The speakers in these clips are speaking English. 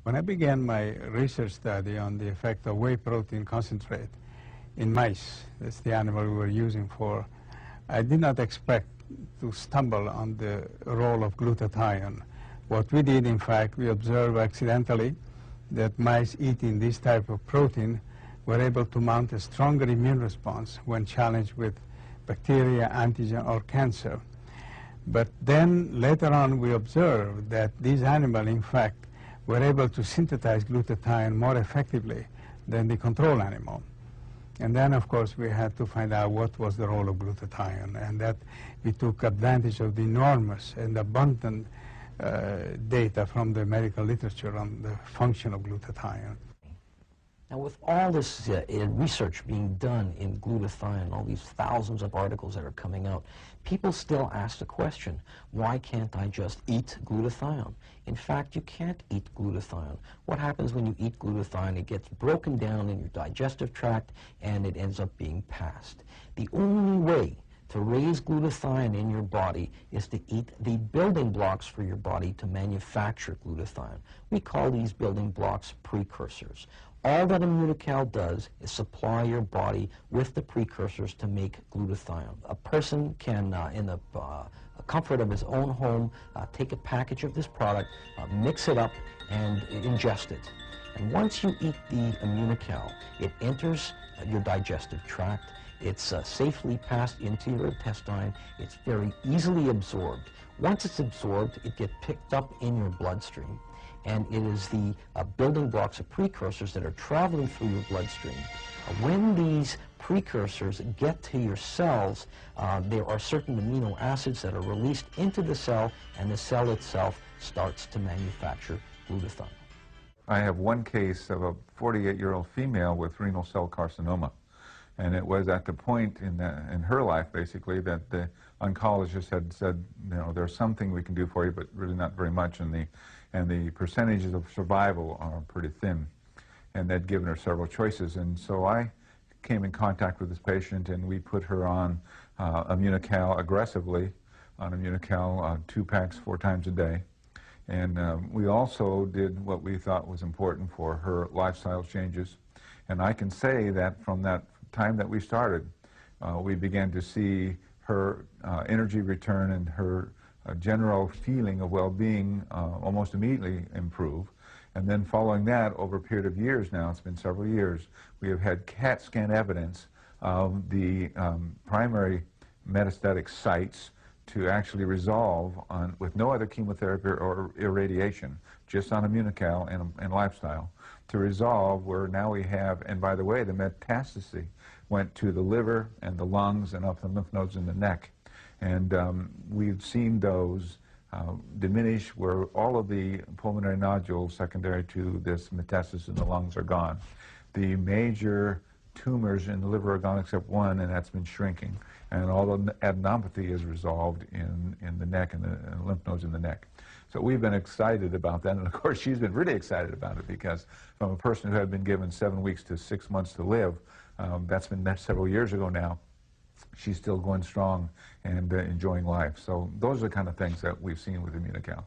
When I began my research study on the effect of whey protein concentrate in mice, that's the animal we were using for, I did not expect to stumble on the role of glutathione. What we did, in fact, we observed accidentally that mice eating this type of protein were able to mount a stronger immune response when challenged with bacteria, antigen, or cancer. But then later on we observed that these animals, in fact, were able to synthesize glutathione more effectively than the control animal. And then, of course, we had to find out what was the role of glutathione, and that we took advantage of the enormous and abundant data from the medical literature on the function of glutathione. Now, with all this research being done in glutathione, all these thousands of articles that are coming out, people still ask the question, why can't I just eat glutathione? In fact, you can't eat glutathione. What happens when you eat glutathione? It gets broken down in your digestive tract, and it ends up being passed. The only way to raise glutathione in your body is to eat the building blocks for your body to manufacture glutathione. We call these building blocks precursors. All that Immunocal does is supply your body with the precursors to make glutathione. A person can, in the comfort of his own home, take a package of this product, mix it up, and ingest it. And once you eat the Immunocal, it enters your digestive tract. It's safely passed into your intestine. It's very easily absorbed. Once it's absorbed, it gets picked up in your bloodstream. And it is the building blocks of precursors that are traveling through your bloodstream. When these precursors get to your cells, there are certain amino acids that are released into the cell, and the cell itself starts to manufacture glutathione. I have one case of a 48-year-old female with renal cell carcinoma. And it was at the point in her life, basically, that the oncologist had said, you know, there's something we can do for you, but really not very much, and the percentages of survival are pretty thin. And they'd given her several choices. And so I came in contact with this patient, and we put her on Immunocal aggressively, on Immunocal 2 packs 4 times a day. And we also did what we thought was important for her lifestyle changes. And I can say that from that time that we started, we began to see her energy return and her general feeling of well-being almost immediately improve. And then following that, over a period of years now, it's been several years, we have had CAT scan evidence of the primary metastatic sites to actually resolve with no other chemotherapy or irradiation, just on Immunocal and lifestyle, to resolve where now we have, and by the way, the metastasis went to the liver and the lungs and up the lymph nodes in the neck. And we've seen those diminish where all of the pulmonary nodules secondary to this metastasis in the lungs are gone. The major tumors in the liver are gone except one, and that's been shrinking. And all the adenopathy is resolved in the neck and the lymph nodes in the neck. So we've been excited about that, and of course she's been really excited about it, because from a person who had been given 7 weeks to 6 months to live, that's been several years ago now, she's still going strong and enjoying life. So those are the kind of things that we've seen with Immunocal.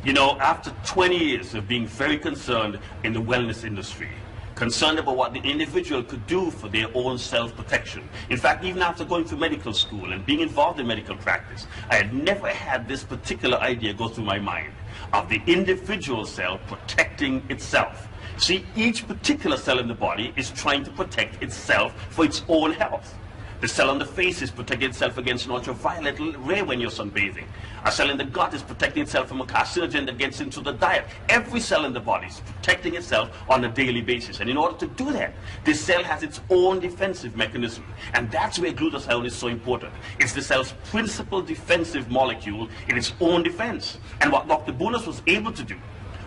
You know, after 20 years of being very concerned in the wellness industry, concerned about what the individual could do for their own self-protection. In fact, even after going through medical school and being involved in medical practice, I had never had this particular idea go through my mind of the individual cell protecting itself. See, each particular cell in the body is trying to protect itself for its own health. The cell on the face is protecting itself against an ultraviolet ray when you're sunbathing. A cell in the gut is protecting itself from a carcinogen that gets into the diet. Every cell in the body is protecting itself on a daily basis. And in order to do that, this cell has its own defensive mechanism. And that's where glutathione is so important. It's the cell's principal defensive molecule in its own defense. And what Dr. Bonas was able to do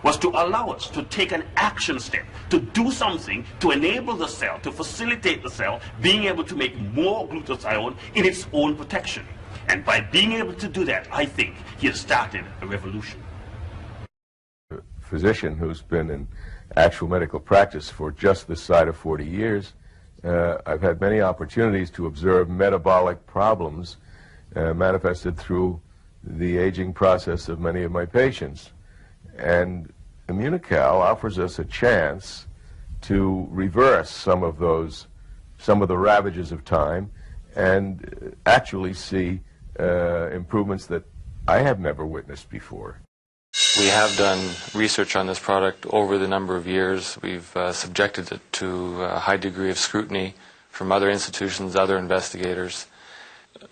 was to allow us to take an action step, to do something to enable the cell, to facilitate the cell being able to make more glutathione in its own protection. And by being able to do that, I think he has started a revolution. A physician who's been in actual medical practice for just this side of 40 years, I've had many opportunities to observe metabolic problems manifested through the aging process of many of my patients. And Immunocal offers us a chance to reverse some of the ravages of time and actually see improvements that I have never witnessed before. We have done research on this product over the number of years. We've subjected it to a high degree of scrutiny from other institutions, other investigators.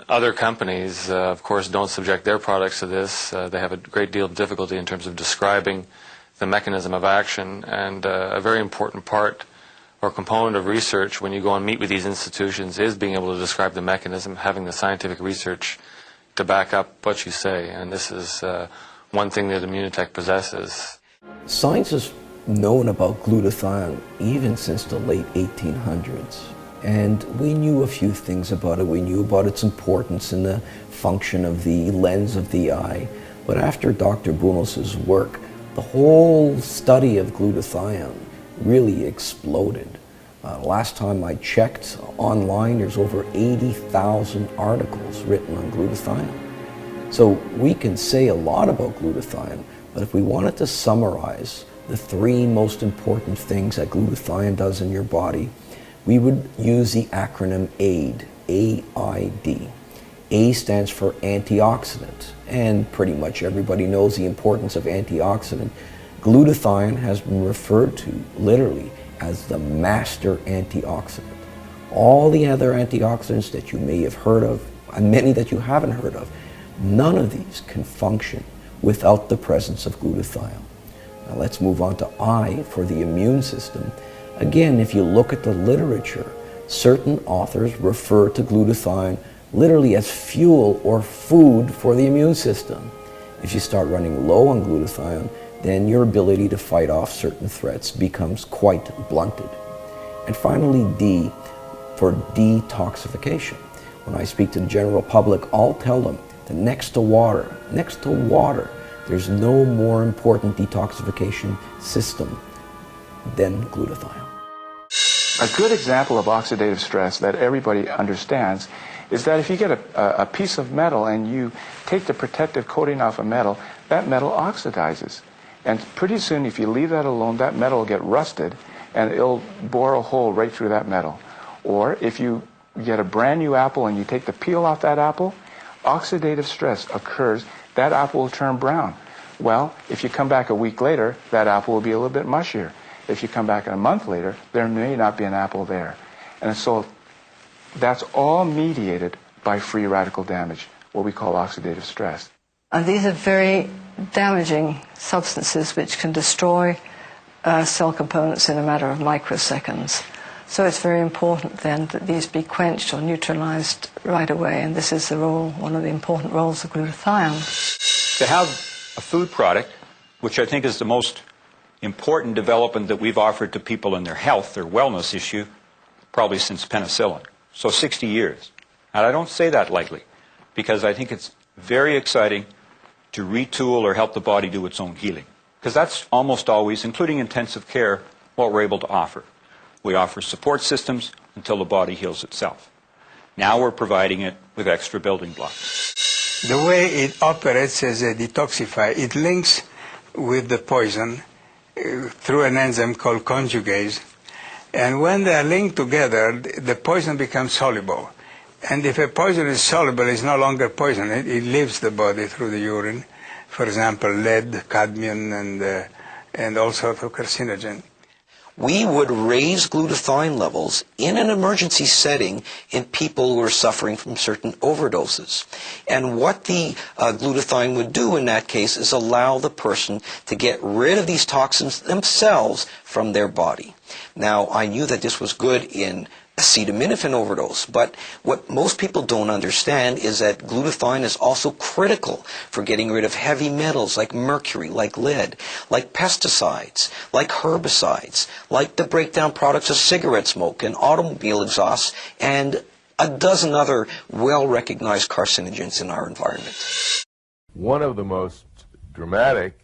Other companies, of course, don't subject their products to this. They have a great deal of difficulty in terms of describing the mechanism of action, and a very important part or component of research when you go and meet with these institutions is being able to describe the mechanism, having the scientific research to back up what you say, and this is one thing that Immunotech possesses. Science has known about glutathione even since the late 1800s. And we knew a few things about it. We knew about its importance in the function of the lens of the eye. But after Dr. Bunos's work, the whole study of glutathione really exploded. Last time I checked online, there's over 80,000 articles written on glutathione. So we can say a lot about glutathione, but if we wanted to summarize the three most important things that glutathione does in your body, we would use the acronym AID, A-I-D. A stands for antioxidant, and pretty much everybody knows the importance of antioxidant. Glutathione has been referred to literally as the master antioxidant. All the other antioxidants that you may have heard of, and many that you haven't heard of, none of these can function without the presence of glutathione. Now let's move on to I for the immune system. Again, if you look at the literature, certain authors refer to glutathione literally as fuel or food for the immune system. If you start running low on glutathione, then your ability to fight off certain threats becomes quite blunted. And finally, D for detoxification. When I speak to the general public, I'll tell them that next to water, there's no more important detoxification system than glutathione. A good example of oxidative stress that everybody understands is that if you get a piece of metal and you take the protective coating off a metal, that metal oxidizes. And pretty soon, if you leave that alone, that metal will get rusted and it'll bore a hole right through that metal. Or if you get a brand new apple and you take the peel off that apple, oxidative stress occurs, that apple will turn brown. Well, if you come back a week later, that apple will be a little bit mushier. If you come back a month later, there may not be an apple there. And so that's all mediated by free radical damage, what we call oxidative stress. And these are very damaging substances which can destroy cell components in a matter of microseconds. So it's very important then that these be quenched or neutralized right away, and this is the role, one of the important roles of glutathione. To have a food product, which I think is the most important development that we've offered to people in their health, their wellness issue, probably since penicillin. So 60 years. And I don't say that lightly, because I think it's very exciting to retool or help the body do its own healing. Because that's almost always, including intensive care, what we're able to offer. We offer support systems until the body heals itself. Now we're providing it with extra building blocks. The way it operates as a detoxifier, it links with the poison through an enzyme called conjugase. And when they are linked together, the poison becomes soluble. And if a poison is soluble, it's no longer poison. It leaves the body through the urine. For example, lead, cadmium, and all sorts of carcinogen. We would raise glutathione levels in an emergency setting in people who are suffering from certain overdoses. And what the glutathione would do in that case is allow the person to get rid of these toxins themselves from their body. Now, I knew that this was good in acetaminophen overdose, but what most people don't understand is that glutathione is also critical for getting rid of heavy metals like mercury, like lead, like pesticides, like herbicides, like the breakdown products of cigarette smoke and automobile exhausts, and a dozen other well-recognized carcinogens in our environment. One of the most dramatic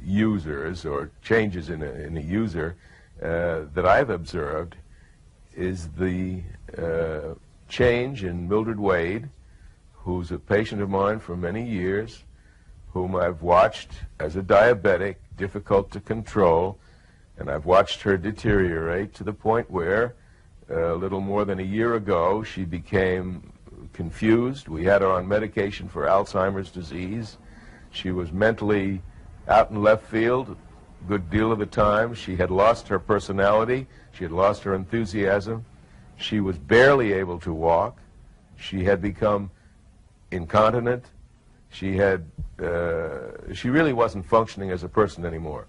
users or changes in a user that I've observed is the change in Mildred Wade, who's a patient of mine for many years, whom I've watched as a diabetic difficult to control, and I've watched her deteriorate to the point where a little more than a year ago she became confused. We had her on medication for Alzheimer's disease. She was mentally out in left field a good deal of the time. She had lost her personality. She had lost her enthusiasm. She was barely able to walk. She had become incontinent. She really wasn't functioning as a person anymore.